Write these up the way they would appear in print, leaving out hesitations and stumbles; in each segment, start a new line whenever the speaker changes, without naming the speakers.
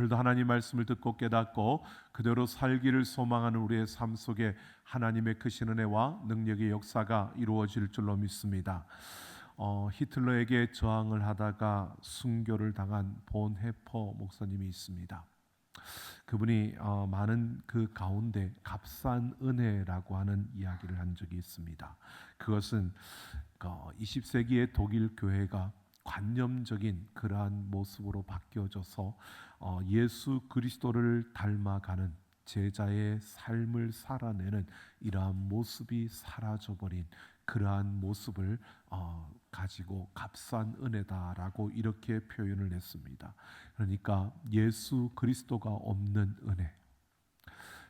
오늘도 하나님 말씀을 듣고 깨닫고 그대로 살기를 소망하는 우리의 삶 속에 하나님의 크신 은혜와 능력의 역사가 이루어질 줄로 믿습니다. 히틀러에게 저항을 하다가 순교를 당한 본 해퍼 목사님이 있습니다. 그분이 많은 그 가운데 값싼 은혜라고 하는 이야기를 한 적이 있습니다. 그것은 20세기의 독일 교회가 관념적인 그러한 모습으로 바뀌어져서 예수 그리스도를 닮아가는 제자의 삶을 살아내는 이러한 모습이 사라져버린 그러한 모습을 가지고 값싼 은혜다라고 이렇게 표현을 했습니다. 그러니까 예수 그리스도가 없는 은혜,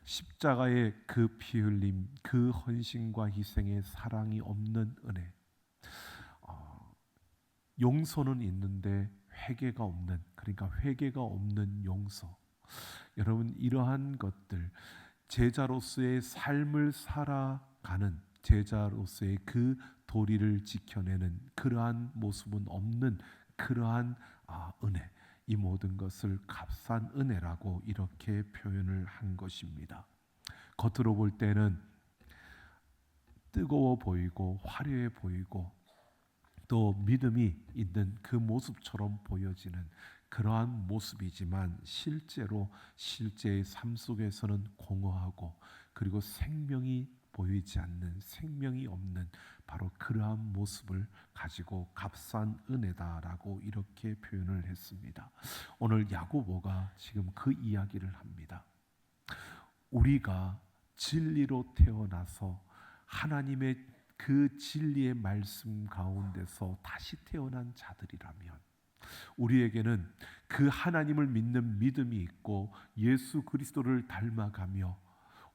십자가의 그 피 흘림, 그 헌신과 희생의 사랑이 없는 은혜, 용서는 있는데 회개가 없는, 그러니까 회개가 없는 용서. 여러분, 이러한 것들, 제자로서의 삶을 살아가는 제자로서의 그 도리를 지켜내는 그러한 모습은 없는 그러한 은혜, 이 모든 것을 값싼 은혜라고 이렇게 표현을 한 것입니다. 겉으로 볼 때는 뜨거워 보이고 화려해 보이고 또 믿음이 있는 그 모습처럼 보여지는 그러한 모습이지만 실제의 삶 속에서는 공허하고 그리고 생명이 보이지 않는, 생명이 없는 바로 그러한 모습을 가지고 값싼 은혜다라고 이렇게 표현을 했습니다. 오늘 야고보가 지금 그 이야기를 합니다. 우리가 진리로 태어나서 하나님의 그 진리의 말씀 가운데서 다시 태어난 자들이라면 우리에게는 그 하나님을 믿는 믿음이 있고 예수 그리스도를 닮아가며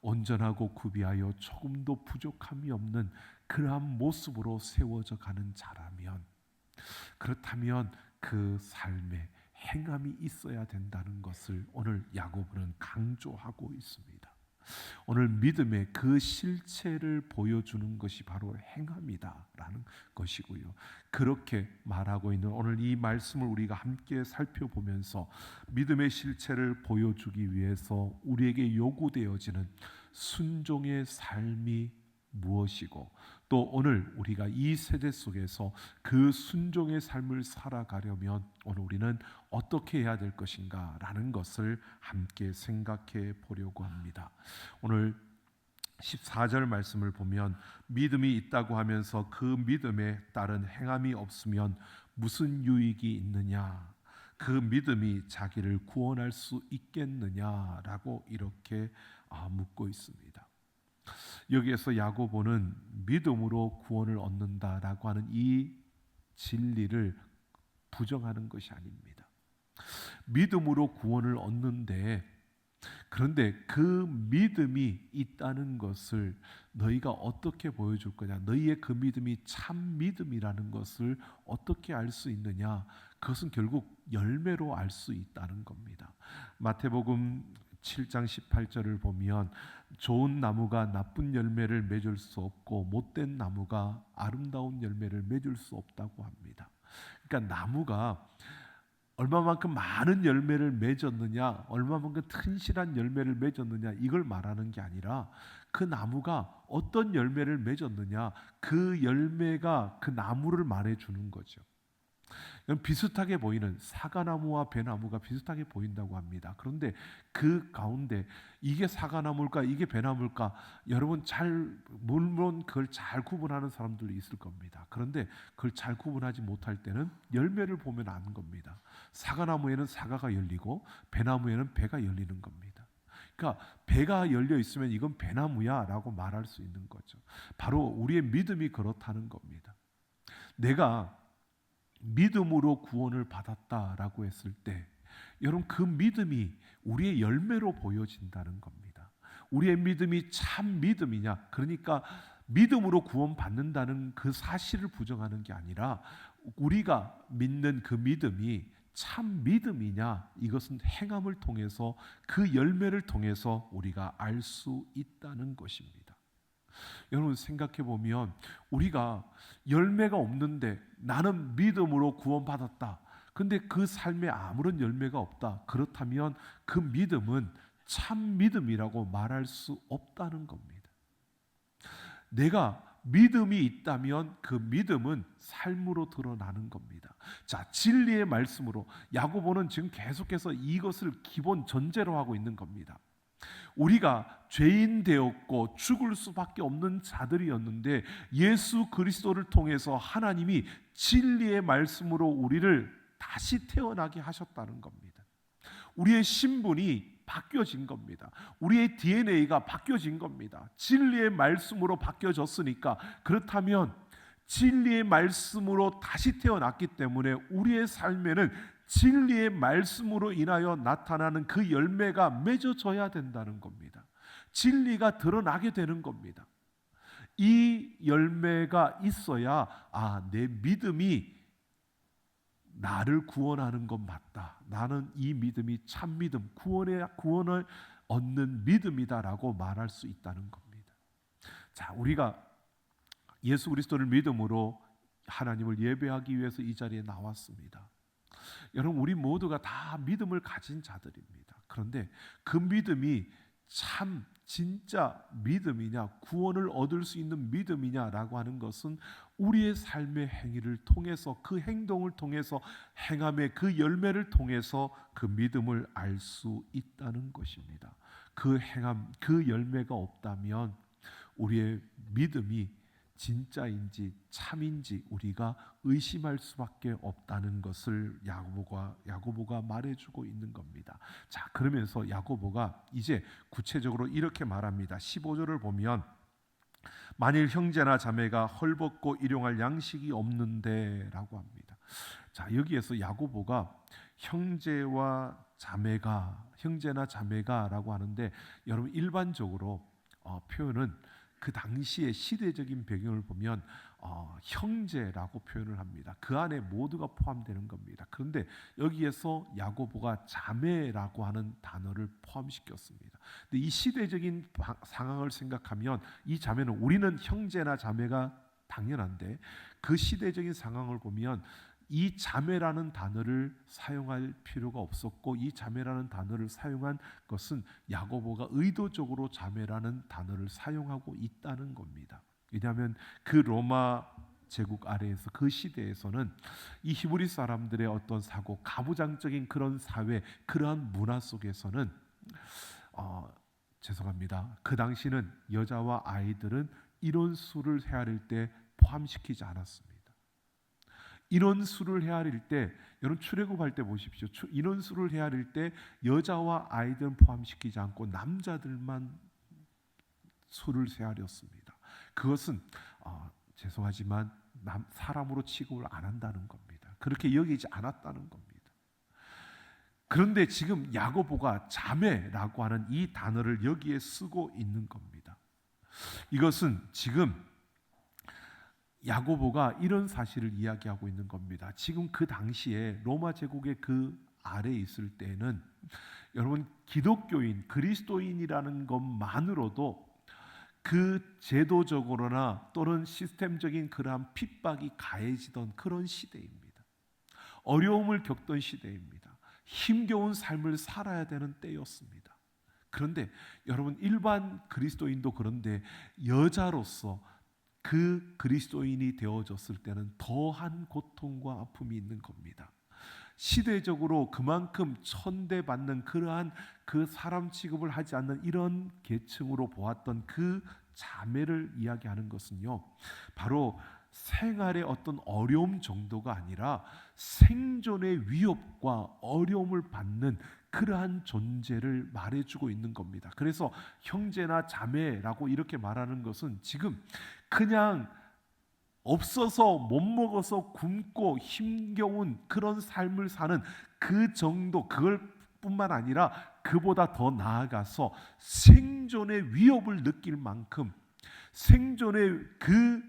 온전하고 구비하여 조금도 부족함이 없는 그러한 모습으로 세워져 가는 자라면, 그렇다면 그 삶에 행함이 있어야 된다는 것을 오늘 야고보는 강조하고 있습니다. 오늘 믿음의 그 실체를 보여주는 것이 바로 행함이다라는 것이고요. 그렇게 말하고 있는 오늘 이 말씀을 우리가 함께 살펴보면서 믿음의 실체를 보여주기 위해서 우리에게 요구되어지는 순종의 삶이 무엇이고 또 오늘 우리가 이 세대 속에서 그 순종의 삶을 살아가려면 오늘 우리는 어떻게 해야 될 것인가 라는 것을 함께 생각해 보려고 합니다. 오늘 14절 말씀을 보면 믿음이 있다고 하면서 그 믿음에 따른 행함이 없으면 무슨 유익이 있느냐, 그 믿음이 자기를 구원할 수 있겠느냐라고 이렇게 묻고 있습니다. 여기에서 야고보는 믿음으로 구원을 얻는다라고 하는 이 진리를 부정하는 것이 아닙니다. 믿음으로 구원을 얻는데, 그런데 그 믿음이 있다는 것을 너희가 어떻게 보여줄 거냐, 너희의 그 믿음이 참 믿음이라는 것을 어떻게 알 수 있느냐, 그것은 결국 열매로 알 수 있다는 겁니다. 마태복음 7장 18절을 보면 좋은 나무가 나쁜 열매를 맺을 수 없고 못된 나무가 아름다운 열매를 맺을 수 없다고 합니다. 그러니까 나무가 얼마만큼 많은 열매를 맺었느냐, 얼마만큼 튼실한 열매를 맺었느냐, 이걸 말하는 게 아니라 그 나무가 어떤 열매를 맺었느냐, 그 열매가 그 나무를 말해주는 거죠. 비슷하게 보이는 사과나무와 배나무가 비슷하게 보인다고 합니다. 그런데 그 가운데 이게 사과나무일까 이게 배나무일까, 여러분 물론 그걸 잘 구분하는 사람들도 있을 겁니다. 그런데 그걸 잘 구분하지 못할 때는 열매를 보면 아는 겁니다. 사과나무에는 사과가 열리고 배나무에는 배가 열리는 겁니다. 그러니까 배가 열려 있으면 이건 배나무야 라고 말할 수 있는 거죠. 바로 우리의 믿음이 그렇다는 겁니다. 내가 믿음으로 구원을 받았다라고 했을 때 여러분 그 믿음이 우리의 열매로 보여진다는 겁니다. 우리의 믿음이 참 믿음이냐, 그러니까 믿음으로 구원받는다는 그 사실을 부정하는 게 아니라 우리가 믿는 그 믿음이 참 믿음이냐, 이것은 행함을 통해서 그 열매를 통해서 우리가 알 수 있다는 것입니다. 여러분 생각해 보면 우리가 열매가 없는데 나는 믿음으로 구원받았다, 근데 그 삶에 아무런 열매가 없다. 그렇다면 그 믿음은 참 믿음이라고 말할 수 없다는 겁니다. 내가 믿음이 있다면 그 믿음은 삶으로 드러나는 겁니다. 자, 진리의 말씀으로 야고보는 지금 계속해서 이것을 기본 전제로 하고 있는 겁니다. 우리가 죄인 되었고 죽을 수밖에 없는 자들이었는데 예수 그리스도를 통해서 하나님이 진리의 말씀으로 우리를 다시 태어나게 하셨다는 겁니다. 우리의 신분이 바뀌어진 겁니다. 우리의 DNA가 바뀌어진 겁니다. 진리의 말씀으로 바뀌어졌으니까, 그렇다면 진리의 말씀으로 다시 태어났기 때문에 우리의 삶에는 진리의 말씀으로 인하여 나타나는 그 열매가 맺어져야 된다는 겁니다. 진리가 드러나게 되는 겁니다. 이 열매가 있어야 내 믿음이 나를 구원하는 것 맞다. 나는 이 믿음이 참 믿음, 구원을 얻는 믿음이다라고 말할 수 있다는 겁니다. 자, 우리가 예수 그리스도를 믿음으로 하나님을 예배하기 위해서 이 자리에 나왔습니다. 여러분, 우리 모두가 다 믿음을 가진 자들입니다. 그런데 그 믿음이 참 진짜 믿음이냐, 구원을 얻을 수 있는 믿음이냐라고 하는 것은 우리의 삶의 행위를 통해서, 그 행동을 통해서, 행함의 그 열매를 통해서 그 믿음을 알 수 있다는 것입니다. 그 행함, 그 열매가 없다면 우리의 믿음이 진짜인지 참인지 우리가 의심할 수밖에 없다는 것을 야고보가 말해주고 있는 겁니다. 자, 그러면서 야고보가 이제 구체적으로 이렇게 말합니다. 15절을 보면 만일 형제나 자매가 헐벗고 일용할 양식이 없는데 라고 합니다. 자, 여기에서 야고보가 형제나 자매가 라고 하는데, 여러분 일반적으로 표현은 그 당시의 시대적인 배경을 보면 형제라고 표현을 합니다. 그 안에 모두가 포함되는 겁니다. 그런데 여기에서 야고보가 자매라고 하는 단어를 포함시켰습니다. 근데 이 시대적인 상황을 생각하면 이 자매는, 우리는 형제나 자매가 당연한데 그 시대적인 상황을 보면 이 자매라는 단어를 사용할 필요가 없었고, 이 자매라는 단어를 사용한 것은 야고보가 의도적으로 자매라는 단어를 사용하고 있다는 겁니다. 왜냐하면 그 로마 제국 아래에서, 그 시대에서는 이 히브리 사람들의 어떤 사고, 가부장적인 그런 사회, 그러한 문화 속에서는 그 당시는 여자와 아이들은 인원수를 헤아릴 때 포함시키지 않았습니다. 인원수를 헤아릴 때, 여러분 출애굽할 때 보십시오. 인원수를 헤아릴 때 여자와 아이들은 포함시키지 않고 남자들만 수를 헤아렸습니다. 그것은 죄송하지만 사람으로 취급을 안 한다는 겁니다. 그렇게 여기지 않았다는 겁니다. 그런데 지금 야고보가 자매라고 하는 이 단어를 여기에 쓰고 있는 겁니다. 이것은 지금 야고보가 이런 사실을 이야기하고 있는 겁니다. 지금 그 당시에 로마 제국의 그 아래에 있을 때는 여러분 기독교인, 그리스도인이라는 것만으로도 그 제도적으로나 또는 시스템적인 그러한 핍박이 가해지던 그런 시대입니다. 어려움을 겪던 시대입니다. 힘겨운 삶을 살아야 되는 때였습니다. 그런데 여러분 일반 그리스도인도 그런데 여자로서 그 그리스도인이 되어졌을 때는 더한 고통과 아픔이 있는 겁니다. 시대적으로 그만큼 천대받는 그러한 그 사람 취급을 하지 않는 이런 계층으로 보았던 그 자매를 이야기하는 것은요, 바로 생활의 어떤 어려움 정도가 아니라 생존의 위협과 어려움을 받는 그러한 존재를 말해주고 있는 겁니다. 그래서 형제나 자매라고 이렇게 말하는 것은 지금 그냥 없어서 못 먹어서 굶고 힘겨운 그런 삶을 사는 그 정도, 그걸 뿐만 아니라 그보다 더 나아가서 생존의 위협을 느낄 만큼 생존의 그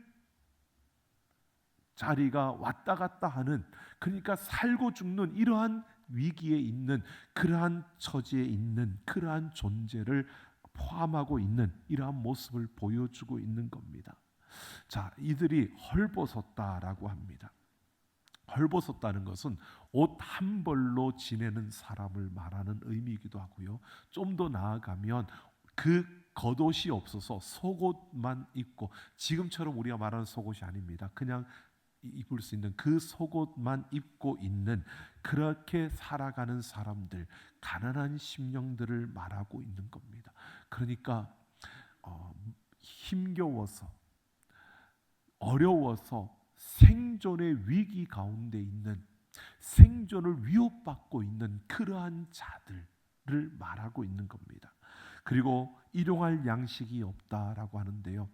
자리가 왔다 갔다 하는, 그러니까 살고 죽는 이러한 위기에 있는, 그러한 처지에 있는 그러한 존재를 포함하고 있는 이러한 모습을 보여주고 있는 겁니다. 자, 이들이 헐벗었다라고 합니다. 헐벗었다는 것은 옷 한 벌로 지내는 사람을 말하는 의미이기도 하고요. 좀 더 나아가면 그 겉옷이 없어서 속옷만 입고, 지금처럼 우리가 말하는 속옷이 아닙니다. 그냥 입을 수 있는 그 속옷만 입고 있는, 그렇게 살아가는 사람들, 가난한 심령들을 말하고 있는 겁니다. 그러니까 힘겨워서, 어려워서 생존의 위기 가운데 있는, 생존을 위협받고 있는 그러한 자들을 말하고 있는 겁니다. 그리고 일용할 양식이 없다라고 하는데요,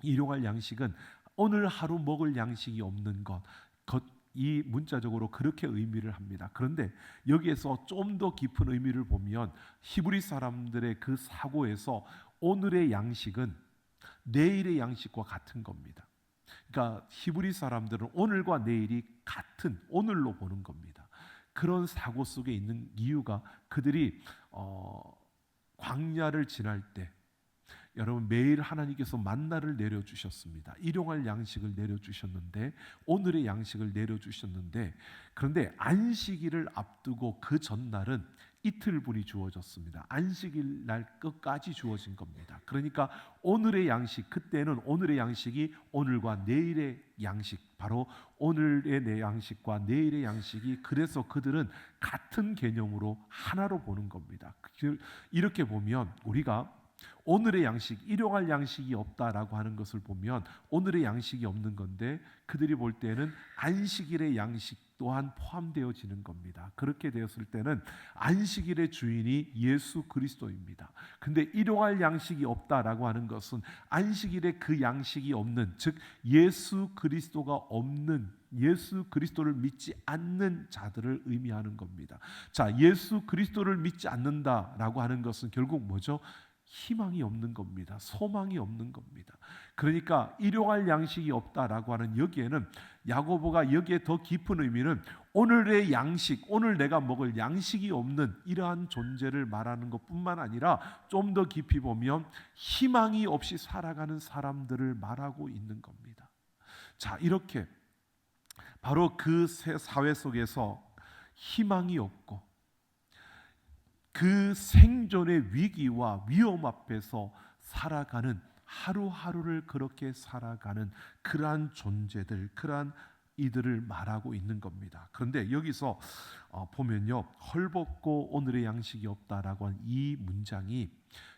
일용할 양식은 오늘 하루 먹을 양식이 없는 것, 이 문자적으로 그렇게 의미를 합니다. 그런데 여기에서 좀 더 깊은 의미를 보면 히브리 사람들의 그 사고에서 오늘의 양식은 내일의 양식과 같은 겁니다. 그러니까 히브리 사람들은 오늘과 내일이 같은, 오늘로 보는 겁니다. 그런 사고 속에 있는 이유가, 그들이 광야를 지날 때 여러분, 매일 하나님께서 만나를 내려주셨습니다. 일용할 양식을 내려주셨는데, 오늘의 양식을 내려주셨는데, 그런데 안식일을 앞두고 그 전날은 이틀분이 주어졌습니다. 안식일 날 끝까지 주어진 겁니다. 그러니까 오늘의 양식, 그때는 오늘의 양식이 오늘과 내일의 양식, 바로 오늘의 내 양식과 내일의 양식이, 그래서 그들은 같은 개념으로 하나로 보는 겁니다. 이렇게 보면 우리가 오늘의 양식, 일용할 양식이 없다라고 하는 것을 보면 오늘의 양식이 없는 건데, 그들이 볼 때는 안식일의 양식 또한 포함되어지는 겁니다. 그렇게 되었을 때는 안식일의 주인이 예수 그리스도입니다. 근데 일용할 양식이 없다라고 하는 것은 안식일에 그 양식이 없는, 즉 예수 그리스도가 없는, 예수 그리스도를 믿지 않는 자들을 의미하는 겁니다. 자, 예수 그리스도를 믿지 않는다라고 하는 것은 결국 뭐죠? 희망이 없는 겁니다. 소망이 없는 겁니다. 그러니까 일용할 양식이 없다라고 하는 여기에는, 야고보가 여기에 더 깊은 의미는 오늘의 양식, 오늘 내가 먹을 양식이 없는 이러한 존재를 말하는 것뿐만 아니라, 좀 더 깊이 보면 희망이 없이 살아가는 사람들을 말하고 있는 겁니다. 자, 이렇게 바로 그 사회 속에서 희망이 없고 그 생존의 위기와 위험 앞에서 살아가는, 하루하루를 그렇게 살아가는 그러한 존재들, 그러한 이들을 말하고 있는 겁니다. 그런데 여기서 보면요, 헐벗고 오늘의 양식이 없다라고 한 이 문장이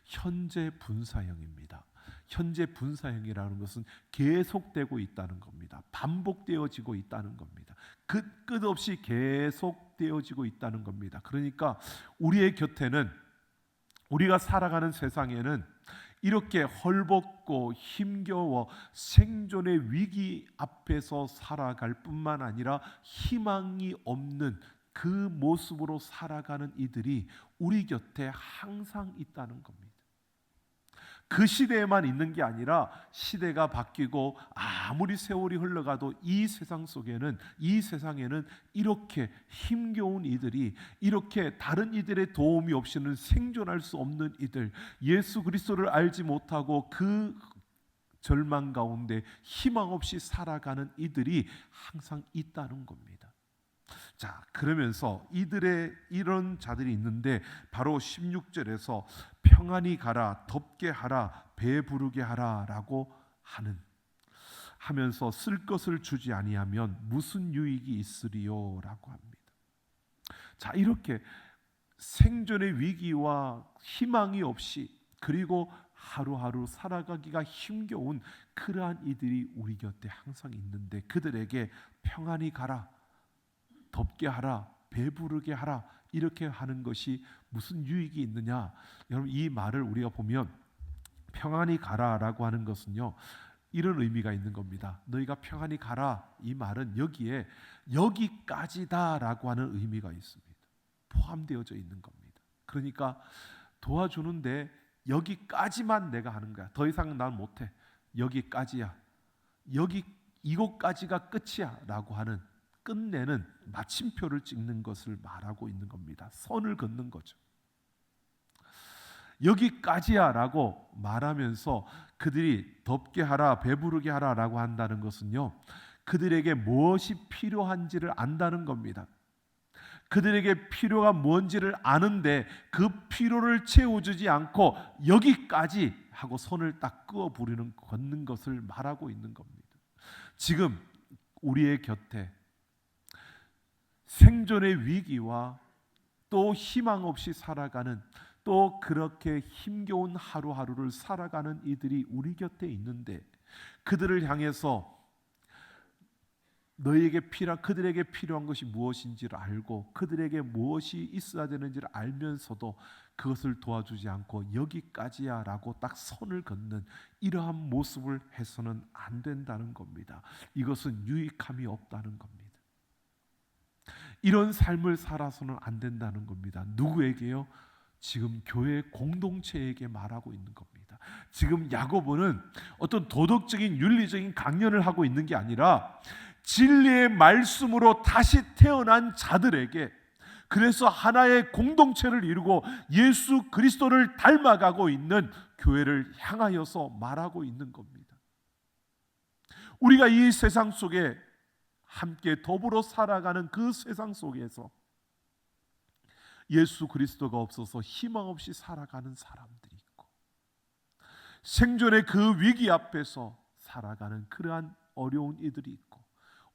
현재 분사형입니다. 현재 분사형이라는 것은 계속되고 있다는 겁니다. 반복되어지고 있다는 겁니다. 끝없이 계속되어지고 있다는 겁니다. 그러니까 우리의 곁에는, 우리가 살아가는 세상에는 이렇게 헐벗고 힘겨워 생존의 위기 앞에서 살아갈 뿐만 아니라 희망이 없는 그 모습으로 살아가는 이들이 우리 곁에 항상 있다는 겁니다. 그 시대에만 있는 게 아니라 시대가 바뀌고 아무리 세월이 흘러가도 이 세상 속에는, 이 세상에는 이렇게 힘겨운 이들이, 이렇게 다른 이들의 도움이 없이는 생존할 수 없는 이들, 예수 그리스도를 알지 못하고 그 절망 가운데 희망 없이 살아가는 이들이 항상 있다는 겁니다. 자, 그러면서 이들의 이런 자들이 있는데, 바로 16절에서 평안히 가라, 덥게 하라, 배부르게 하라라고 하면서 쓸 것을 주지 아니하면 무슨 유익이 있으리요라고 합니다. 자, 이렇게 생존의 위기와 희망이 없이, 그리고 하루하루 살아가기가 힘겨운 그러한 이들이 우리 곁에 항상 있는데, 그들에게 평안히 가라, 덥게 하라, 배부르게 하라, 이렇게 하는 것이 무슨 유익이 있느냐? 여러분, 이 말을 우리가 보면 평안히 가라라고 하는 것은요, 이런 의미가 있는 겁니다. 너희가 평안히 가라, 이 말은 여기에 여기까지다라고 하는 의미가 있습니다. 포함되어져 있는 겁니다. 그러니까 도와주는데 여기까지만 내가 하는 거야. 더 이상 난 못해. 여기까지야. 이곳까지가 끝이야 라고 하는, 끝내는 마침표를 찍는 것을 말하고 있는 겁니다. 선을 긋는 거죠. 여기까지야 라고 말하면서 그들이 덥게 하라, 배부르게 하라 라고 한다는 것은요, 그들에게 무엇이 필요한지를 안다는 겁니다. 그들에게 필요가 뭔지를 아는데 그 필요를 채워주지 않고 여기까지 하고 손을 딱 그어 부리는 걷는 것을 말하고 있는 겁니다. 지금 우리의 곁에 생존의 위기와 또 희망 없이 살아가는, 또 그렇게 힘겨운 하루하루를 살아가는 이들이 우리 곁에 있는데, 그들을 향해서 그들에게 필요한 것이 무엇인지를 알고 그들에게 무엇이 있어야 되는지를 알면서도 그것을 도와주지 않고 여기까지야 라고 딱 선을 긋는 이러한 모습을 해서는 안 된다는 겁니다. 이것은 유익함이 없다는 겁니다. 이런 삶을 살아서는 안 된다는 겁니다. 누구에게요? 지금 교회 공동체에게 말하고 있는 겁니다. 지금 야고보는 어떤 도덕적인 윤리적인 강연을 하고 있는 게 아니라 진리의 말씀으로 다시 태어난 자들에게, 그래서 하나의 공동체를 이루고 예수 그리스도를 닮아가고 있는 교회를 향하여서 말하고 있는 겁니다. 우리가 이 세상 속에 함께 더불어 살아가는 그 세상 속에서 예수 그리스도가 없어서 희망 없이 살아가는 사람들이 있고, 생존의 그 위기 앞에서 살아가는 그러한 어려운 이들이 있고,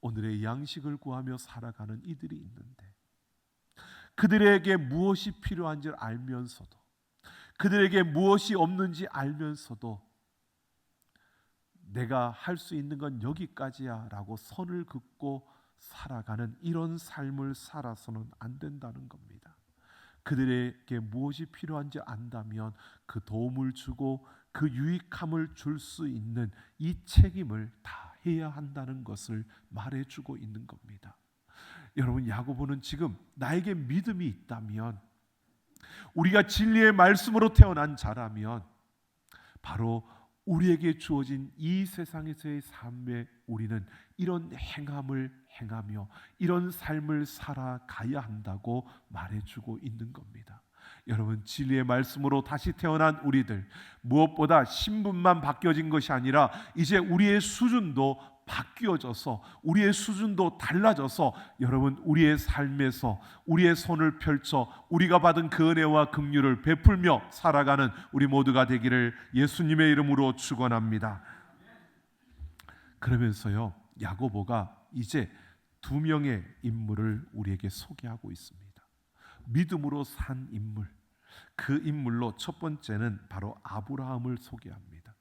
오늘의 양식을 구하며 살아가는 이들이 있는데, 그들에게 무엇이 필요한지 알면서도, 그들에게 무엇이 없는지 알면서도 내가 할 수 있는 건 여기까지야 라고 선을 긋고 살아가는 이런 삶을 살아서는 안 된다는 겁니다. 그들에게 무엇이 필요한지 안다면 그 도움을 주고 그 유익함을 줄 수 있는 이 책임을 다 해야 한다는 것을 말해주고 있는 겁니다. 여러분, 야고보는 지금 나에게 믿음이 있다면, 우리가 진리의 말씀으로 태어난 자라면 바로 우리에게 주어진 이 세상에서의 삶에 우리는 이런 행함을 행하며 이런 삶을 살아가야 한다고 말해주고 있는 겁니다. 여러분, 진리의 말씀으로 다시 태어난 우리들, 무엇보다 신분만 바뀌어진 것이 아니라 이제 우리의 수준도 바뀌어져서, 우리의 수준도 달라져서, 여러분, 우리의 삶에서 우리의 손을 펼쳐 우리가 받은 그 은혜와 긍휼을 베풀며 살아가는 우리 모두가 되기를 예수님의 이름으로 축원합니다. 그러면서요, 야고보가 이제 두 명의 인물을 우리에게 소개하고 있습니다. 믿음으로 산 인물, 그 인물로 첫 번째는 바로 아브라함을 소개합니다.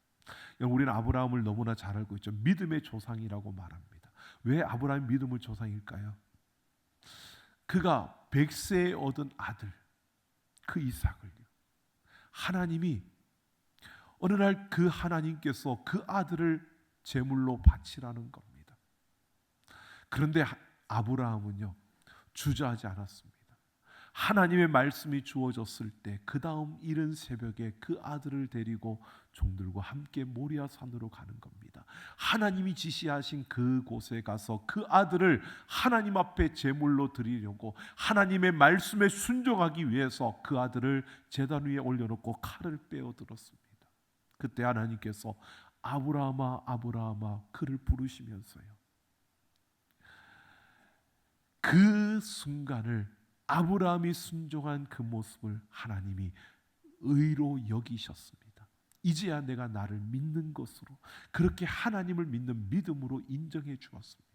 우리는 아브라함을 너무나 잘 알고 있죠. 믿음의 조상이라고 말합니다. 왜 아브라함이 믿음의 조상일까요? 그가 100세에 얻은 아들, 그 이삭을 하나님이 어느 날 그 하나님께서 그 아들을 제물로 바치라는 겁니다. 그런데 아브라함은요, 주저하지 않았습니다. 하나님의 말씀이 주어졌을 때 그 다음 이른 새벽에 그 아들을 데리고 종들과 함께 모리아 산으로 가는 겁니다. 하나님이 지시하신 그곳에 가서 그 아들을 하나님 앞에 제물로 드리려고, 하나님의 말씀에 순종하기 위해서 그 아들을 제단 위에 올려놓고 칼을 빼어 들었습니다. 그때 하나님께서 아브라함아 아브라함아 그를 부르시면서요, 그 순간을, 아브라함이 순종한 그 모습을 하나님이 의로 여기셨습니다. 이제야 내가 나를 믿는 것으로, 그렇게 하나님을 믿는 믿음으로 인정해 주었습니다.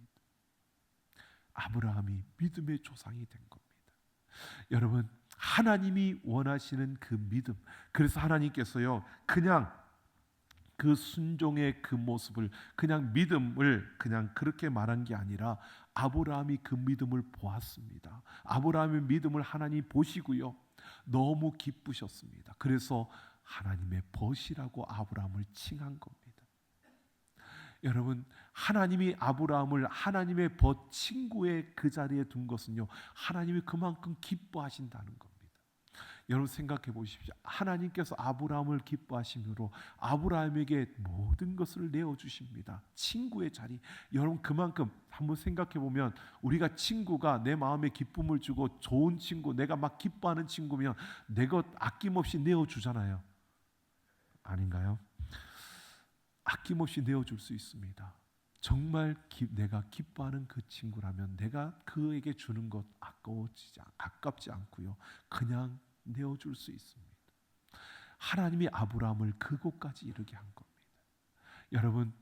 아브라함이 믿음의 조상이 된 겁니다. 여러분, 하나님이 원하시는 그 믿음, 그래서 하나님께서요, 그냥 그 순종의 그 모습을, 그냥 믿음을 그냥 그렇게 말한 게 아니라 아브라함이 그 믿음을 보았습니다. 아브라함의 믿음을 하나님 보시고요, 너무 기쁘셨습니다. 그래서 하나님의 벗이라고 아브라함을 칭한 겁니다. 여러분, 하나님이 아브라함을 하나님의 벗 친구의 그 자리에 둔 것은요, 하나님이 그만큼 기뻐하신다는 겁니다. 여러분, 생각해 보십시오. 하나님께서 아브라함을 기뻐하심으로 아브라함에게 모든 것을 내어주십니다. 친구의 자리. 여러분, 그만큼 한번 생각해 보면, 우리가 친구가 내 마음에 기쁨을 주고 좋은 친구, 내가 막 기뻐하는 친구면 내 것 아낌없이 내어주잖아요. 아닌가요? 아낌없이 내어줄 수 있습니다. 정말 내가 기뻐하는 그 친구라면 내가 그에게 주는 것 아깝지 않고요, 그냥 내어줄 수 있습니다. 하나님이 아브라함을 그곳까지 이르게 한 겁니다. 여러분,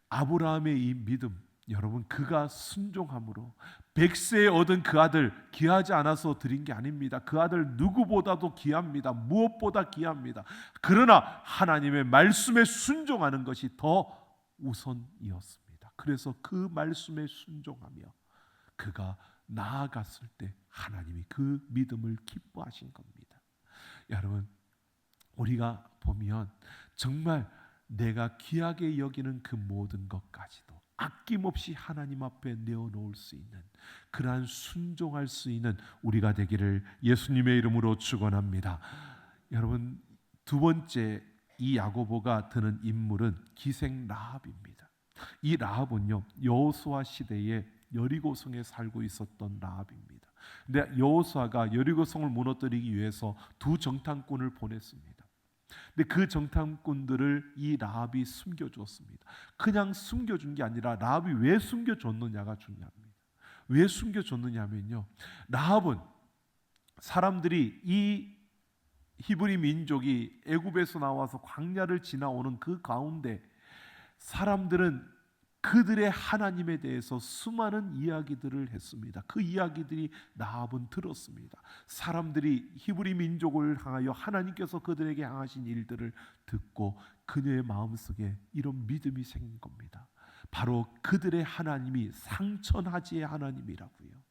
아브라함의 이 믿음, 여러분, 그가 순종함으로 100세에 얻은 그 아들, 귀하지 않아서 드린 게 아닙니다. 그 아들 누구보다도 귀합니다. 무엇보다 귀합니다. 그러나 하나님의 말씀에 순종하는 것이 더 우선이었습니다. 그래서 그 말씀에 순종하며 그가 나아갔을 때 하나님이 그 믿음을 기뻐하신 겁니다. 여러분, 우리가 보면 정말 내가 귀하게 여기는 그 모든 것까지도 아낌없이 하나님 앞에 내어놓을 수 있는, 그러한 순종할 수 있는 우리가 되기를 예수님의 이름으로 축원합니다. 여러분, 두 번째 이 야고보가 드는 인물은 기생 라합입니다. 이 라합은요, 여호수아 시대에 여리고성에 살고 있었던 라합입니다. 근데 여호수아가 여리고성을 무너뜨리기 위해서 두 정탐꾼을 보냈습니다. 근데 그 정탐꾼들을 이 라합이 숨겨줬습니다. 그냥 숨겨준 게 아니라 라합이 왜 숨겨줬느냐가 중요합니다. 왜 숨겨줬느냐면요, 라합은 사람들이 이 히브리 민족이 애굽에서 나와서 광야를 지나오는 그 가운데 사람들은 그들의 하나님에 대해서 수많은 이야기들을 했습니다. 그 이야기들이 라합은 들었습니다. 사람들이 히브리 민족을 향하여 하나님께서 그들에게 향하신 일들을 듣고 그녀의 마음속에 이런 믿음이 생긴 겁니다. 바로 그들의 하나님이 상천하지의 하나님이라고요.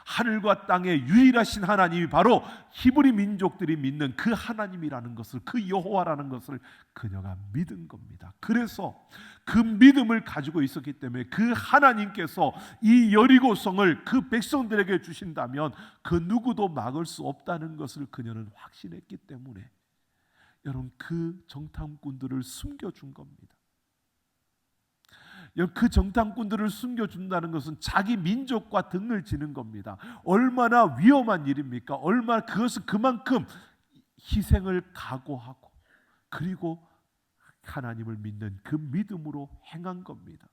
하늘과 땅의 유일하신 하나님이 바로 히브리 민족들이 믿는 그 하나님이라는 것을, 그 여호와라는 것을 그녀가 믿은 겁니다. 그래서 그 믿음을 가지고 있었기 때문에 그 하나님께서 이 여리고성을 그 백성들에게 주신다면 그 누구도 막을 수 없다는 것을 그녀는 확신했기 때문에 여러분, 그 정탐꾼들을 숨겨준 겁니다. 그 정탐꾼들을 숨겨준다는 것은 자기 민족과 등을 지는 겁니다. 얼마나 위험한 일입니까? 얼마나, 그것은 그만큼 희생을 각오하고 그리고 하나님을 믿는 그 믿음으로 행한 겁니다.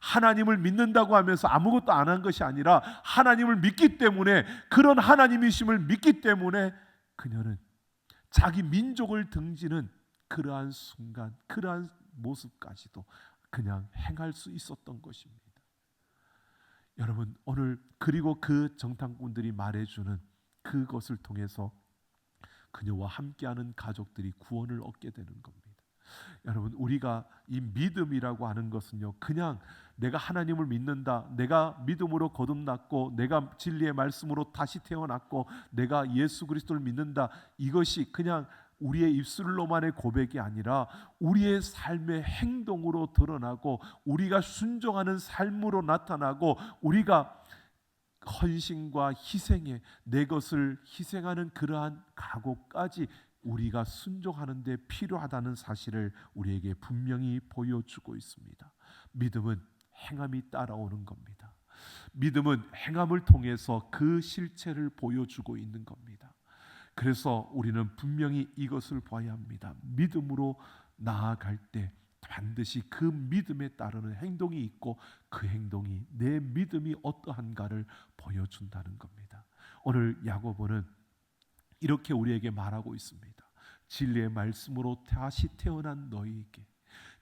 하나님을 믿는다고 하면서 아무것도 안 한 것이 아니라 하나님을 믿기 때문에, 그런 하나님이심을 믿기 때문에 그녀는 자기 민족을 등지는 그러한 순간, 그러한 모습까지도 그냥 행할 수 있었던 것입니다. 여러분, 오늘 그리고 그 정탐꾼들이 말해주는 그것을 통해서 그녀와 함께하는 가족들이 구원을 얻게 되는 겁니다. 여러분, 우리가 이 믿음이라고 하는 것은요, 그냥 내가 하나님을 믿는다, 내가 믿음으로 거듭났고 내가 진리의 말씀으로 다시 태어났고 내가 예수 그리스도를 믿는다, 이것이 그냥 우리의 입술로만의 고백이 아니라 우리의 삶의 행동으로 드러나고 우리가 순종하는 삶으로 나타나고 우리가 헌신과 희생에 내 것을 희생하는 그러한 각오까지 우리가 순종하는 데 필요하다는 사실을 우리에게 분명히 보여주고 있습니다. 믿음은 행함이 따라오는 겁니다. 믿음은 행함을 통해서 그 실체를 보여주고 있는 겁니다. 그래서 우리는 분명히 이것을 봐야 합니다. 믿음으로 나아갈 때 반드시 그 믿음에 따르는 행동이 있고 그 행동이 내 믿음이 어떠한가를 보여준다는 겁니다. 오늘 야고보는 이렇게 우리에게 말하고 있습니다. 진리의 말씀으로 다시 태어난 너희에게,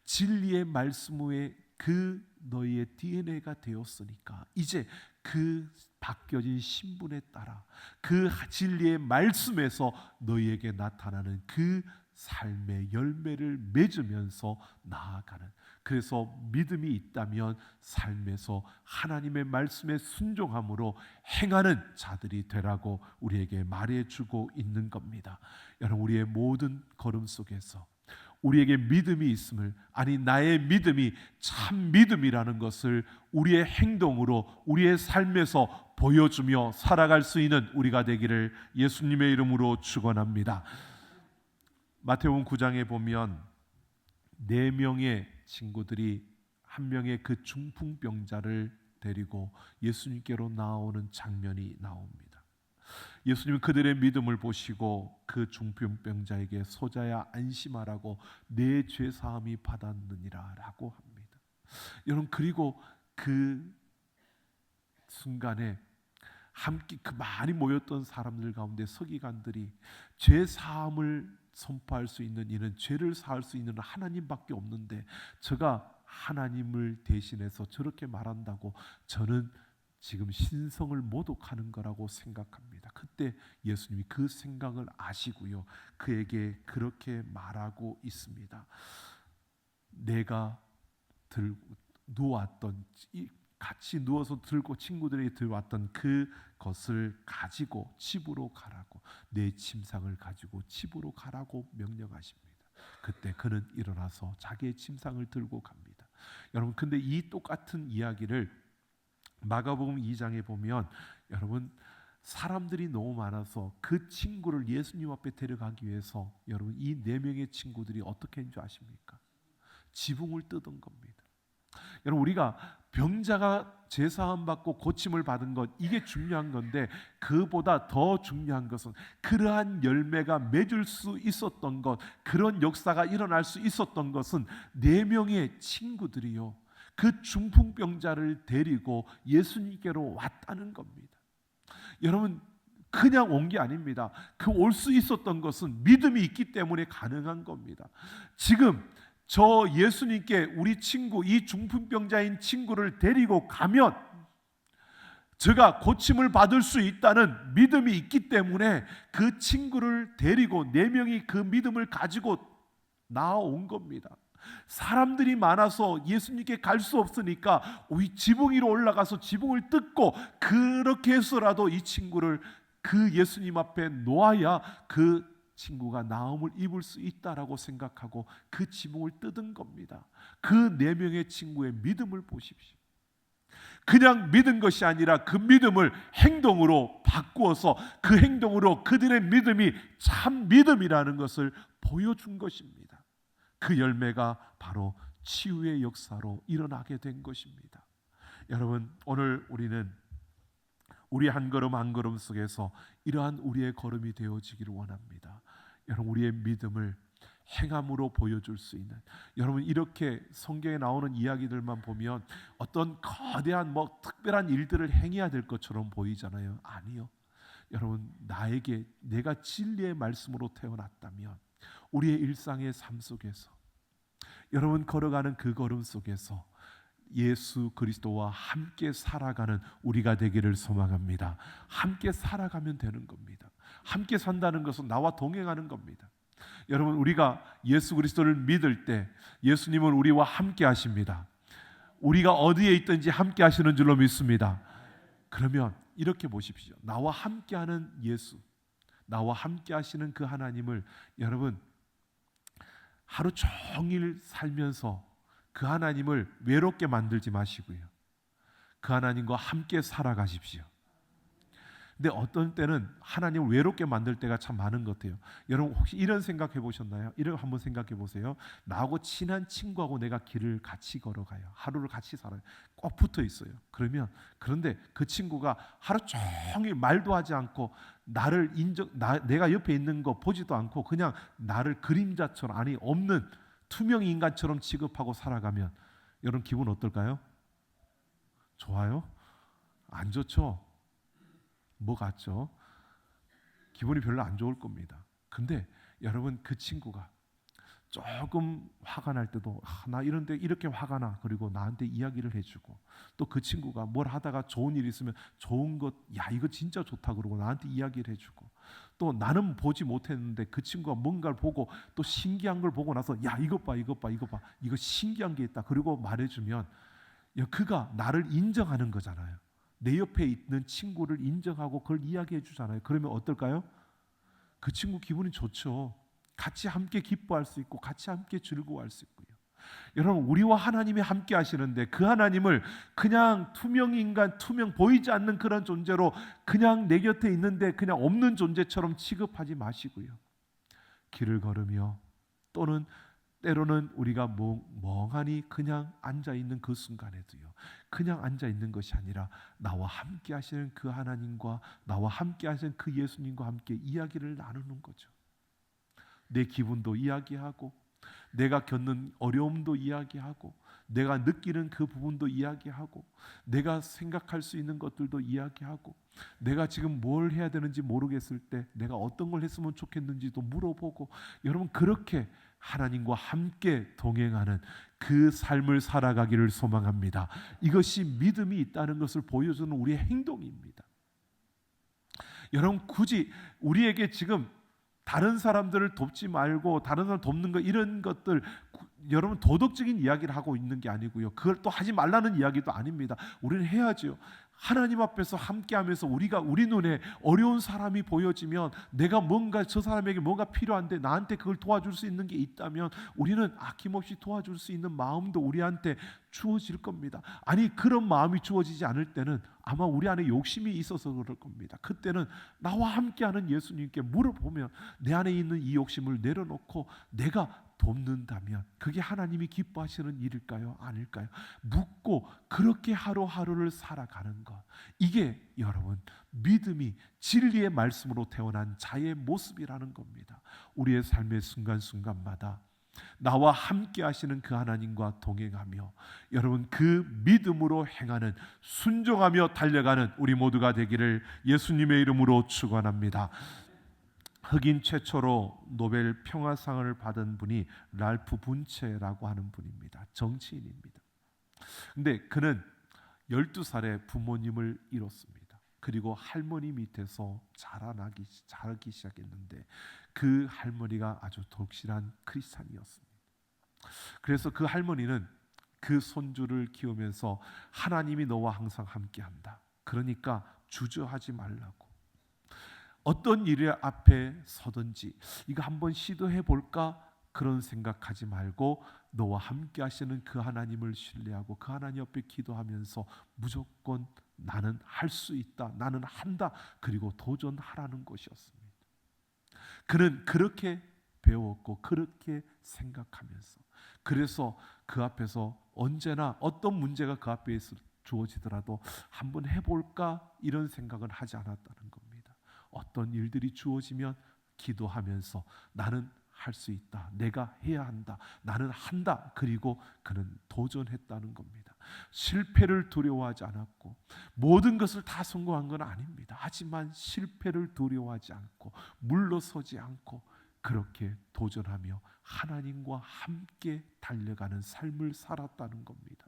진리의 말씀에 그 너희의 DNA가 되었으니까 이제 그 바뀌어진 신분에 따라 그 진리의 말씀에서 너희에게 나타나는 그 삶의 열매를 맺으면서 나아가는, 그래서 믿음이 있다면 삶에서 하나님의 말씀에 순종함으로 행하는 자들이 되라고 우리에게 말해주고 있는 겁니다. 여러분, 우리의 모든 걸음 속에서 우리에게 믿음이 있음을, 아니 나의 믿음이 참 믿음이라는 것을 우리의 행동으로 우리의 삶에서 보여주며 살아갈 수 있는 우리가 되기를 예수님의 이름으로 축원합니다. 마태복음 9장에 보면 4명의 친구들이 한 명의 그 중풍병자를 데리고 예수님께로 나오는 장면이 나옵니다. 예수님은 그들의 믿음을 보시고 그 중풍병자에게 소자야 안심하라고 내 죄 사함이 받았느니라 라고 합니다. 여러분, 그리고 그 순간에 함께 그 많이 모였던 사람들 가운데 서기관들이 죄 사함을 선포할 수 있는 이는, 죄를 사할 수 있는 하나님밖에 없는데 저가 하나님을 대신해서 저렇게 말한다고 저는 지금 신성을 모독하는 거라고 생각합니다. 그때 예수님이 그 생각을 아시고요, 그에게 그렇게 말하고 있습니다. 내가 들고 누웠던, 같이 누워서 들고 친구들이 들어왔던 그것을 가지고 집으로 가라고, 내 침상을 가지고 집으로 가라고 명령하십니다. 그때 그는 일어나서 자기의 침상을 들고 갑니다. 여러분, 근데 이 똑같은 이야기를 마가복음 2장에 보면, 여러분, 사람들이 너무 많아서 그 친구를 예수님 앞에 데려가기 위해서 여러분 이 4명의 친구들이 어떻게 했는 줄 아십니까? 지붕을 뜯은 겁니다. 여러분, 우리가 병자가 제사함 받고 고침을 받은 것, 이게 중요한 건데, 그보다 더 중요한 것은 그러한 열매가 맺을 수 있었던 것, 그런 역사가 일어날 수 있었던 것은 4명의 친구들이요, 그 중풍병자를 데리고 예수님께로 왔다는 겁니다. 여러분, 그냥 온 게 아닙니다. 그 올 수 있었던 것은 믿음이 있기 때문에 가능한 겁니다. 지금 저 예수님께 우리 친구, 이 중풍병자인 친구를 데리고 가면 제가 고침을 받을 수 있다는 믿음이 있기 때문에 그 친구를 데리고 4명이 그 믿음을 가지고 나온 겁니다. 사람들이 많아서 예수님께 갈 수 없으니까 지붕 위로 올라가서 지붕을 뜯고 그렇게 해서라도 이 친구를 그 예수님 앞에 놓아야 그 친구가 나음을 입을 수 있다라고 생각하고 그 지붕을 뜯은 겁니다. 그 4명의 친구의 믿음을 보십시오. 그냥 믿은 것이 아니라 그 믿음을 행동으로 바꾸어서 그 행동으로 그들의 믿음이 참 믿음이라는 것을 보여준 것입니다. 그 열매가 바로 치유의 역사로 일어나게 된 것입니다. 여러분, 오늘 우리는 우리 한 걸음 한 걸음 속에서 이러한 우리의 걸음이 되어지기를 원합니다. 여러분, 우리의 믿음을 행함으로 보여줄 수 있는, 여러분, 이렇게 성경에 나오는 이야기들만 보면 어떤 거대한 특별한 일들을 행해야 될 것처럼 보이잖아요. 아니요. 여러분, 내가 진리의 말씀으로 태어났다면 우리의 일상의 삶 속에서, 여러분 걸어가는 그 걸음 속에서 예수 그리스도와 함께 살아가는 우리가 되기를 소망합니다. 함께 살아가면 되는 겁니다. 함께 산다는 것은 나와 동행하는 겁니다. 여러분, 우리가 예수 그리스도를 믿을 때 예수님은 우리와 함께 하십니다. 우리가 어디에 있든지 함께 하시는 줄로 믿습니다. 그러면 이렇게 보십시오. 나와 함께하는 예수, 나와 함께 하시는 그 하나님을 여러분 하루 종일 살면서 그 하나님을 외롭게 만들지 마시고요, 그 하나님과 함께 살아가십시오. 근데 어떤 때는 하나님을 외롭게 만들 때가 참 많은 것 같아요. 여러분, 혹시 이런 생각해 보셨나요? 이런 한번 생각해 보세요. 나하고 친한 친구하고 내가 길을 같이 걸어가요. 하루를 같이 살아요. 꼭 붙어 있어요. 그런데 그 친구가 하루 종일 말도 하지 않고 나를 내가 옆에 있는 거 보지도 않고 그냥 나를 그림자처럼, 아니 없는 투명 인간처럼 취급하고 살아가면 여러분 기분 어떨까요? 좋아요? 안 좋죠? 뭐 같죠? 기분이 별로 안 좋을 겁니다. 근데 여러분, 그 친구가 조금 화가 날 때도 나 이런데 이렇게 화가 나, 그리고 나한테 이야기를 해주고, 또 그 친구가 뭘 하다가 좋은 일이 있으면 좋은 것, 야 이거 진짜 좋다 그러고 나한테 이야기를 해주고, 또 나는 보지 못했는데 그 친구가 뭔가를 보고 또 신기한 걸 보고 나서 야 이것 봐 이거 신기한 게 있다 그리고 말해주면 그가 나를 인정하는 거잖아요. 내 옆에 있는 친구를 인정하고 그걸 이야기해 주잖아요. 그러면 어떨까요? 그 친구 기분이 좋죠. 같이 함께 기뻐할 수 있고 같이 함께 즐거워할 수 있고요. 여러분, 우리와 하나님이 함께 하시는데 그 하나님을 그냥 투명 인간, 투명 보이지 않는 그런 존재로 그냥 내 곁에 있는데 그냥 없는 존재처럼 취급하지 마시고요, 길을 걸으며 또는 때로는 우리가 멍하니 그냥 앉아있는 그 순간에도요, 그냥 앉아있는 것이 아니라 나와 함께 하시는 그 하나님과 나와 함께 하시는 그 예수님과 함께 이야기를 나누는 거죠. 내 기분도 이야기하고 내가 겪는 어려움도 이야기하고 내가 느끼는 그 부분도 이야기하고, 내가 생각할 수 있는 것들도 이야기하고, 내가 지금 뭘 해야 되는지 모르겠을 때 내가 어떤 걸 했으면 좋겠는지도 물어보고, 여러분 그렇게 하나님과 함께 동행하는 그 삶을 살아가기를 소망합니다. 이것이 믿음이 있다는 것을 보여주는 우리의 행동입니다. 여러분 굳이 우리에게 지금 다른 사람들을 돕지 말고 다른 사람 돕는 거 이런 것들 여러분 도덕적인 이야기를 하고 있는 게 아니고요. 그걸 또 하지 말라는 이야기도 아닙니다. 우리는 해야죠. 하나님 앞에서 함께하면서 우리 눈에 어려운 사람이 보여지면 내가 뭔가 저 사람에게 뭔가 필요한데 나한테 그걸 도와줄 수 있는 게 있다면 우리는 아낌없이 도와줄 수 있는 마음도 우리한테 주어질 겁니다. 아니 그런 마음이 주어지지 않을 때는 아마 우리 안에 욕심이 있어서 그럴 겁니다. 그때는 나와 함께하는 예수님께 물어보면 내 안에 있는 이 욕심을 내려놓고 내가 돕는다면 그게 하나님이 기뻐하시는 일일까요? 아닐까요? 묻고 그렇게 하루하루를 살아가는 것, 이게 여러분 믿음이 진리의 말씀으로 태어난 자의 모습이라는 겁니다. 우리의 삶의 순간순간마다 나와 함께 하시는 그 하나님과 동행하며 여러분 그 믿음으로 행하는, 순종하며 달려가는 우리 모두가 되기를 예수님의 이름으로 축원합니다. 흑인 최초로 노벨 평화상을 받은 분이 랄프 bunche라고 하는 분입니다. 정치인입니다. 근데 그는 12살에 부모님을 잃었습니다. 그리고 할머니 밑에서 자라기 시작했는데 그 할머니가 아주 독실한 크리스찬이었습니다. 그래서 그 할머니는 그 손주를 키우면서 하나님이 너와 항상 함께한다. 그러니까 주저하지 말라고. 어떤 일 앞에 서든지 이거 한번 시도해 볼까? 그런 생각하지 말고 너와 함께 하시는 그 하나님을 신뢰하고 그 하나님 옆에 기도하면서 무조건 나는 할 수 있다, 나는 한다, 그리고 도전하라는 것이었습니다. 그는 그렇게 배웠고 그렇게 생각하면서, 그래서 그 앞에서 언제나 어떤 문제가 그 앞에 주어지더라도 한번 해볼까 이런 생각은 하지 않았다는 겁니다. 어떤 일들이 주어지면 기도하면서 나는 할 수 있다, 내가 해야 한다, 나는 한다, 그리고 그는 도전했다는 겁니다. 실패를 두려워하지 않았고 모든 것을 다 성공한 건 아닙니다. 하지만 실패를 두려워하지 않고 물러서지 않고 그렇게 도전하며 하나님과 함께 달려가는 삶을 살았다는 겁니다.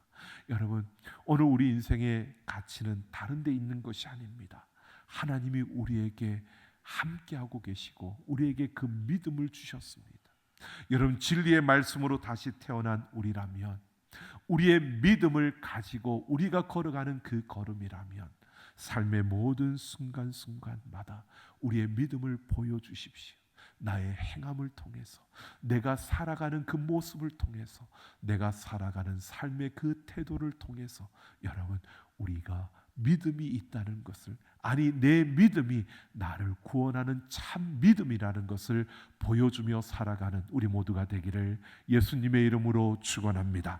여러분 오늘 우리 인생의 가치는 다른 데 있는 것이 아닙니다. 하나님이 우리에게 함께하고 계시고 우리에게 그 믿음을 주셨습니다. 여러분 진리의 말씀으로 다시 태어난 우리라면, 우리의 믿음을 가지고 우리가 걸어가는 그 걸음이라면 삶의 모든 순간순간마다 우리의 믿음을 보여주십시오. 나의 행함을 통해서, 내가 살아가는 그 모습을 통해서, 내가 살아가는 삶의 그 태도를 통해서 여러분 우리가 믿음이 있다는 것을, 아니 내 믿음이 나를 구원하는 참 믿음이라는 것을 보여주며 살아가는 우리 모두가 되기를 예수님의 이름으로 축원합니다.